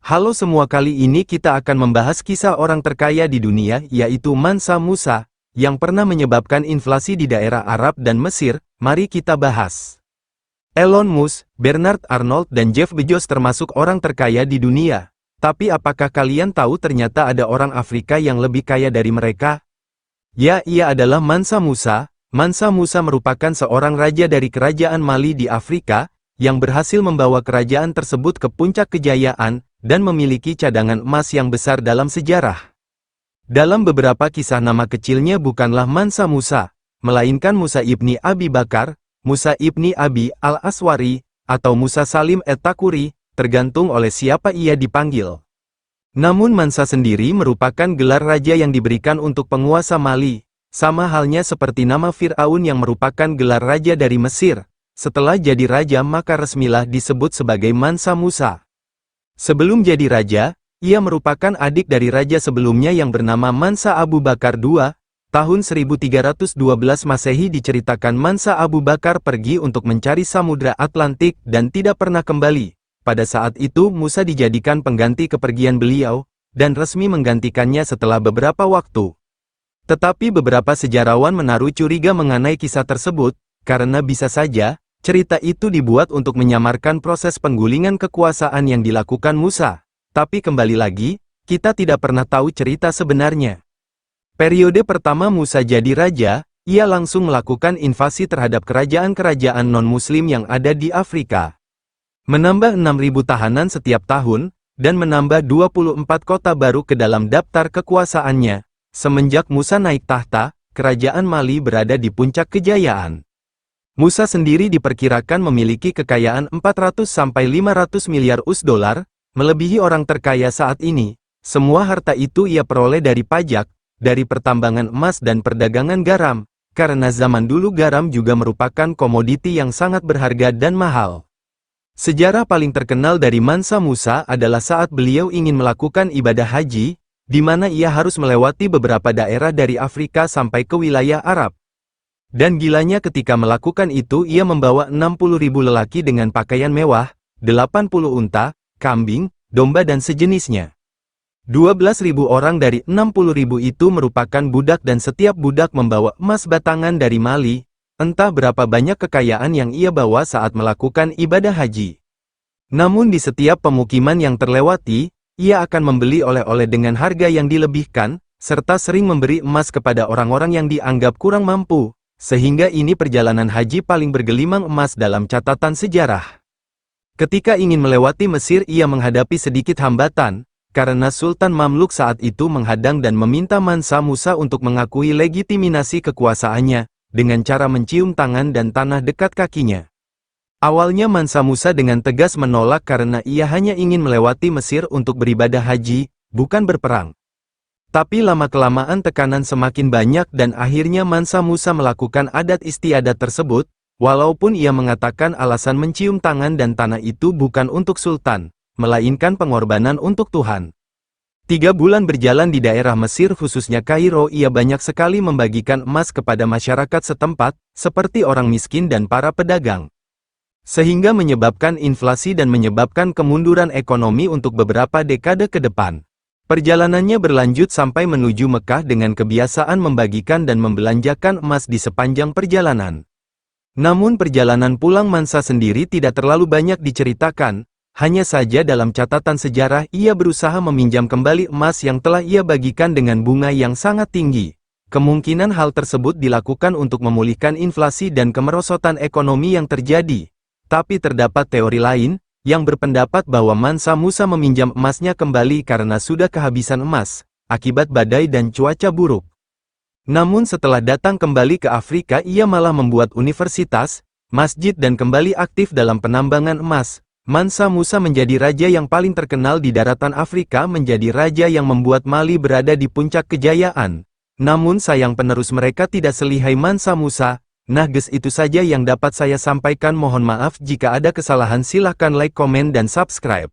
Halo semua, kali ini kita akan membahas kisah orang terkaya di dunia, yaitu Mansa Musa, yang pernah menyebabkan inflasi di daerah Arab dan Mesir. Mari kita bahas. Elon Musk, Bernard Arnault dan Jeff Bezos termasuk orang terkaya di dunia. Tapi apakah kalian tahu ternyata ada orang Afrika yang lebih kaya dari mereka? Ya, ia adalah Mansa Musa. Mansa Musa merupakan seorang raja dari kerajaan Mali di Afrika, yang berhasil membawa kerajaan tersebut ke puncak kejayaan, dan memiliki cadangan emas yang besar dalam sejarah. Dalam beberapa kisah nama kecilnya bukanlah Mansa Musa, melainkan Musa ibni Abi Bakar, Musa ibni Abi al-Aswari, atau Musa Salim et-Takuri, tergantung oleh siapa ia dipanggil. Namun Mansa sendiri merupakan gelar raja yang diberikan untuk penguasa Mali, sama halnya seperti nama Fir'aun yang merupakan gelar raja dari Mesir. Setelah jadi raja maka resmilah disebut sebagai Mansa Musa. Sebelum jadi raja, ia merupakan adik dari raja sebelumnya yang bernama Mansa Abu Bakar II. Tahun 1312 Masehi diceritakan Mansa Abu Bakar pergi untuk mencari Samudra Atlantik dan tidak pernah kembali. Pada saat itu Musa dijadikan pengganti kepergian beliau, dan resmi menggantikannya setelah beberapa waktu. Tetapi beberapa sejarawan menaruh curiga mengenai kisah tersebut, karena bisa saja cerita itu dibuat untuk menyamarkan proses penggulingan kekuasaan yang dilakukan Musa. Tapi kembali lagi, kita tidak pernah tahu cerita sebenarnya. Periode pertama Musa jadi raja, ia langsung melakukan invasi terhadap kerajaan-kerajaan non-muslim yang ada di Afrika. Menambah 6.000 tahanan setiap tahun, dan menambah 24 kota baru ke dalam daftar kekuasaannya. Semenjak Musa naik tahta, kerajaan Mali berada di puncak kejayaan. Musa sendiri diperkirakan memiliki kekayaan 400–500 miliar US$, melebihi orang terkaya saat ini. Semua harta itu ia peroleh dari pajak, dari pertambangan emas dan perdagangan garam, karena zaman dulu garam juga merupakan komoditi yang sangat berharga dan mahal. Sejarah paling terkenal dari Mansa Musa adalah saat beliau ingin melakukan ibadah haji, di mana ia harus melewati beberapa daerah dari Afrika sampai ke wilayah Arab. Dan gilanya ketika melakukan itu ia membawa 60.000 lelaki dengan pakaian mewah, 80 unta, kambing, domba dan sejenisnya. 12.000 orang dari 60.000 itu merupakan budak dan setiap budak membawa emas batangan dari Mali. Entah berapa banyak kekayaan yang ia bawa saat melakukan ibadah haji. Namun di setiap pemukiman yang terlewati, ia akan membeli oleh-oleh dengan harga yang dilebihkan, serta sering memberi emas kepada orang-orang yang dianggap kurang mampu. Sehingga ini perjalanan haji paling bergelimang emas dalam catatan sejarah. Ketika ingin melewati Mesir ia menghadapi sedikit hambatan, karena Sultan Mamluk saat itu menghadang dan meminta Mansa Musa untuk mengakui legitimasi kekuasaannya, dengan cara mencium tangan dan tanah dekat kakinya. Awalnya Mansa Musa dengan tegas menolak karena ia hanya ingin melewati Mesir untuk beribadah haji, bukan berperang. Tapi lama-kelamaan tekanan semakin banyak dan akhirnya Mansa Musa melakukan adat istiadat tersebut, walaupun ia mengatakan alasan mencium tangan dan tanah itu bukan untuk sultan, melainkan pengorbanan untuk Tuhan. 3 bulan berjalan di daerah Mesir khususnya Kairo ia banyak sekali membagikan emas kepada masyarakat setempat, seperti orang miskin dan para pedagang. Sehingga menyebabkan inflasi dan menyebabkan kemunduran ekonomi untuk beberapa dekade ke depan. Perjalanannya berlanjut sampai menuju Mekah dengan kebiasaan membagikan dan membelanjakan emas di sepanjang perjalanan. Namun perjalanan pulang Mansa sendiri tidak terlalu banyak diceritakan, hanya saja dalam catatan sejarah ia berusaha meminjam kembali emas yang telah ia bagikan dengan bunga yang sangat tinggi. Kemungkinan hal tersebut dilakukan untuk memulihkan inflasi dan kemerosotan ekonomi yang terjadi. Tapi terdapat teori lain, yang berpendapat bahwa Mansa Musa meminjam emasnya kembali karena sudah kehabisan emas, akibat badai dan cuaca buruk. Namun setelah datang kembali ke Afrika ia malah membuat universitas, masjid dan kembali aktif dalam penambangan emas. Mansa Musa menjadi raja yang paling terkenal di daratan Afrika, menjadi raja yang membuat Mali berada di puncak kejayaan. Namun sayang penerus mereka tidak selihai Mansa Musa. Nah guys, itu saja yang dapat saya sampaikan, mohon maaf jika ada kesalahan, silahkan like, komen dan subscribe.